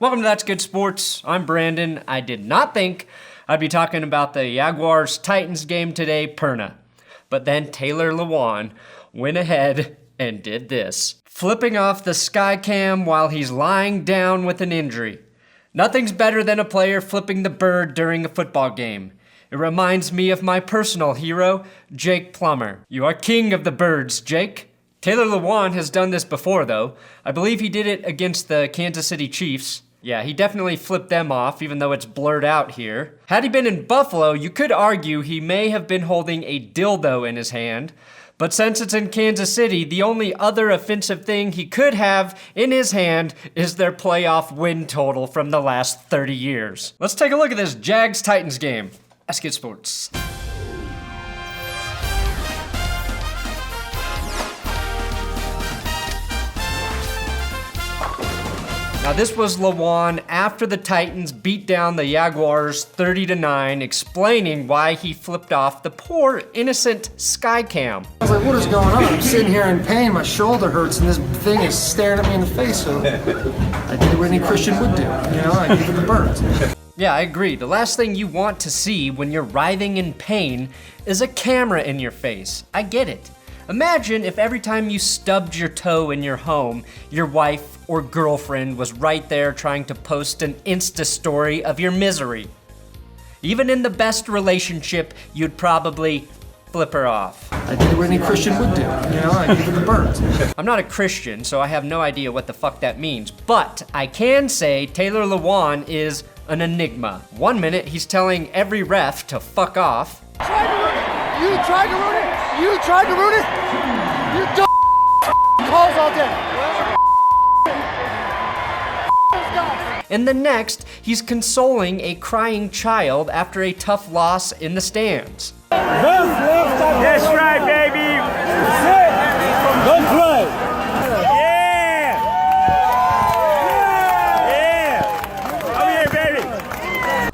Welcome to That's Good Sports. I'm Brandon. I did not think I'd be talking about the Jaguars-Titans game today, Perna. But then Taylor Lewan went ahead and did this. Flipping off the SkyCam while he's lying down with an injury. Nothing's better than a player flipping the bird during a football game. It reminds me of my personal hero, Jake Plummer. You are king of the birds, Jake. Taylor Lewan has done this before, though. I believe he did it against the Kansas City Chiefs. Yeah, he definitely flipped them off, even though it's blurred out here. Had he been in Buffalo, you could argue he may have been holding a dildo in his hand. But since it's in Kansas City, the only other offensive thing he could have in his hand is their playoff win total from the last 30 years. Let's take a look at this Jags-Titans game. That's Good Sports. Now this was Lewan after the Titans beat down the Jaguars 30-9, explaining why he flipped off the poor, innocent SkyCam. I was like, what is going on? I'm sitting here in pain, my shoulder hurts, and this thing is staring at me in the face, so I did what any Christian would do, I gave it the birds. Yeah, I agree. The last thing you want to see when you're writhing in pain is a camera in your face. I get it. Imagine if every time you stubbed your toe in your home, your wife or girlfriend was right there trying to post an Insta story of your misery. Even in the best relationship, you'd probably flip her off. I did what any Christian would do, I gave it the birds. I'm not a Christian, so I have no idea what the fuck that means, but I can say Taylor Lewan is an enigma. 1 minute, he's telling every ref to fuck off. You tried to ruin it! You tried to ruin it! You don't calls all day! And the next, he's consoling a crying child after a tough loss in the stands. That's right, baby! Good play! Yeah! Yeah! Come here, baby!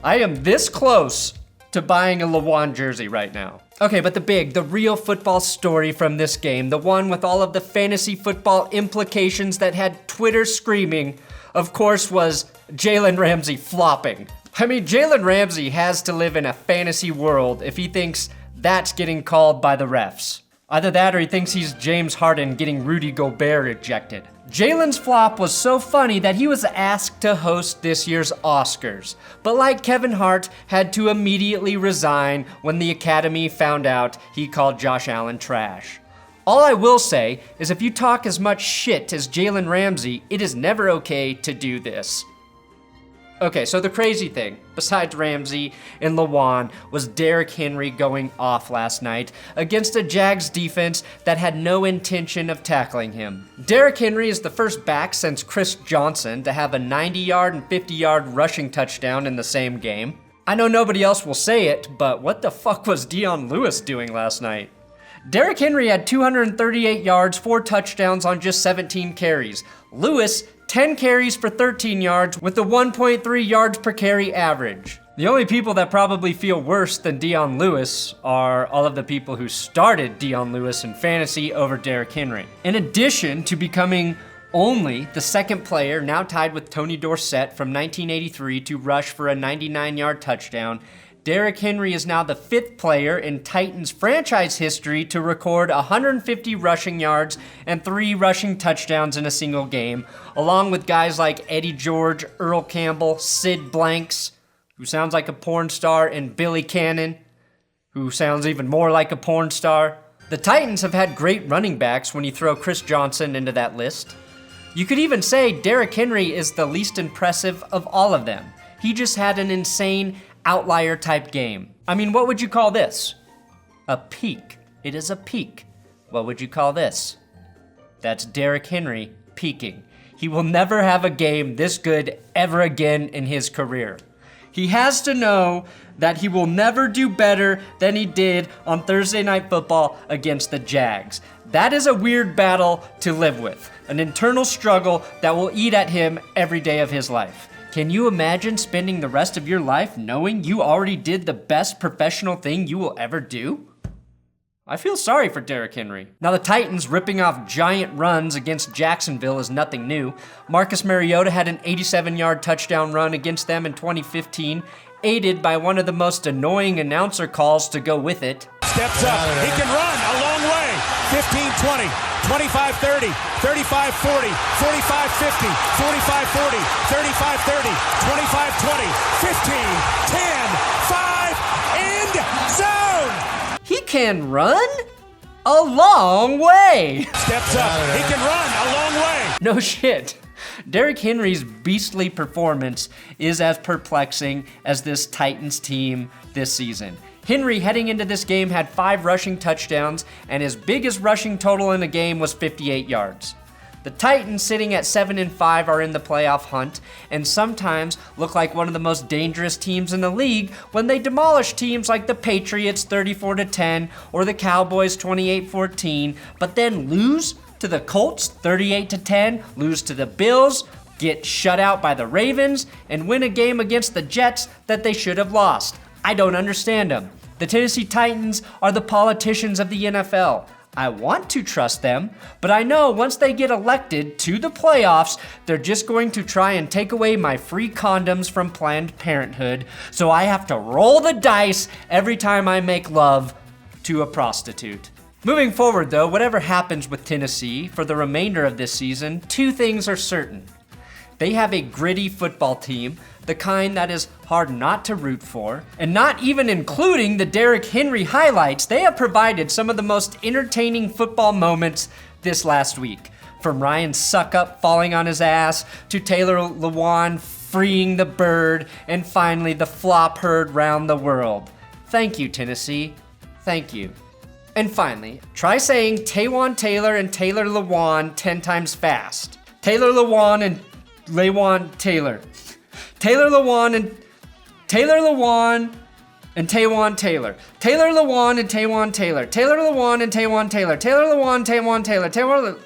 I am this close to buying a Lewan jersey right now. Okay, but the real football story from this game, the one with all of the fantasy football implications that had Twitter screaming, of course, was Jalen Ramsey flopping. I mean, Jalen Ramsey has to live in a fantasy world if he thinks that's getting called by the refs. Either that or he thinks he's James Harden getting Rudy Gobert ejected. Jalen's flop was so funny that he was asked to host this year's Oscars, but like Kevin Hart, had to immediately resign when the Academy found out he called Josh Allen trash. All I will say is if you talk as much shit as Jalen Ramsey, it is never okay to do this. Okay, so the crazy thing, besides Ramsey and Lewan, was Derrick Henry going off last night against a Jags defense that had no intention of tackling him. Derrick Henry is the first back since Chris Johnson to have a 90-yard and 50-yard rushing touchdown in the same game. I know nobody else will say it, but what the fuck was Dion Lewis doing last night? Derrick Henry had 238 yards, 4 touchdowns on just 17 carries. Lewis, 10 carries for 13 yards with a 1.3 yards per carry average. The only people that probably feel worse than Dion Lewis are all of the people who started Dion Lewis in fantasy over Derrick Henry. In addition to becoming only the second player, now tied with Tony Dorsett from 1983, to rush for a 99-yard touchdown, Derrick Henry is now the 5th player in Titans franchise history to record 150 rushing yards and 3 rushing touchdowns in a single game, along with guys like Eddie George, Earl Campbell, Sid Blanks, who sounds like a porn star, and Billy Cannon, who sounds even more like a porn star. The Titans have had great running backs when you throw Chris Johnson into that list. You could even say Derrick Henry is the least impressive of all of them. He just had an insane outlier type game. I mean, what would you call this? A peak. It is a peak. What would you call this? That's Derrick Henry peaking. He will never have a game this good ever again in his career. He has to know that he will never do better than he did on Thursday Night Football against the Jags. That is a weird battle to live with, an internal struggle that will eat at him every day of his life. Can you imagine spending the rest of your life knowing you already did the best professional thing you will ever do? I feel sorry for Derrick Henry. Now the Titans ripping off giant runs against Jacksonville is nothing new. Marcus Mariota had an 87-yard touchdown run against them in 2015, aided by one of the most annoying announcer calls to go with it. Steps up, he can run a long way. 15-20, 25-30, 35-40, 45-50, 45-40, 35-30, 25-20, 15, 10, 5, end zone! He can run a long way. Steps up, he can run a long way. No shit. Derrick Henry's beastly performance is as perplexing as this Titans team this season. Henry heading into this game had 5 rushing touchdowns, and his biggest rushing total in a game was 58 yards. The Titans, sitting at 7-5, are in the playoff hunt, and sometimes look like one of the most dangerous teams in the league when they demolish teams like the Patriots 34-10 or the Cowboys 28-14, but then lose to the Colts 38-10, lose to the Bills, get shut out by the Ravens, and win a game against the Jets that they should have lost. I don't understand them. The Tennessee Titans are the politicians of the NFL. I want to trust them, but I know once they get elected to the playoffs, they're just going to try and take away my free condoms from Planned Parenthood, so I have to roll the dice every time I make love to a prostitute. Moving forward though, whatever happens with Tennessee for the remainder of this season, 2 things are certain. They have a gritty football team, the kind that is hard not to root for, and not even including the Derrick Henry highlights, they have provided some of the most entertaining football moments this last week. From Ryan Suckup falling on his ass, to Taylor Lewan freeing the bird, and finally the flop heard round the world. Thank you, Tennessee. Thank you. And finally, try saying Taywan Taylor and Taylor Lewan 10 times fast. Taylor Lewan and Lewan Taylor. Taylor Lewan and Taylor Lewan and Taywan Taylor. Taylor Lewan and Taywan Taylor. Taylor Lewan and Taywan Taylor. Taylor Lewan, Taywan Taylor. Taylor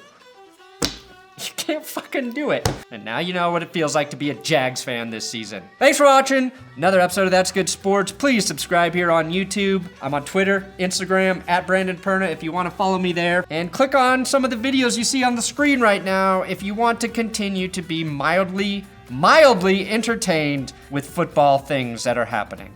You can't fucking do it. And now you know what it feels like to be a Jags fan this season. Thanks for watching another episode of That's Good Sports. Please subscribe here on YouTube. I'm on Twitter, Instagram, @BrandonPerna if you want to follow me there. And click on some of the videos you see on the screen right now if you want to continue to be mildly entertained with football things that are happening.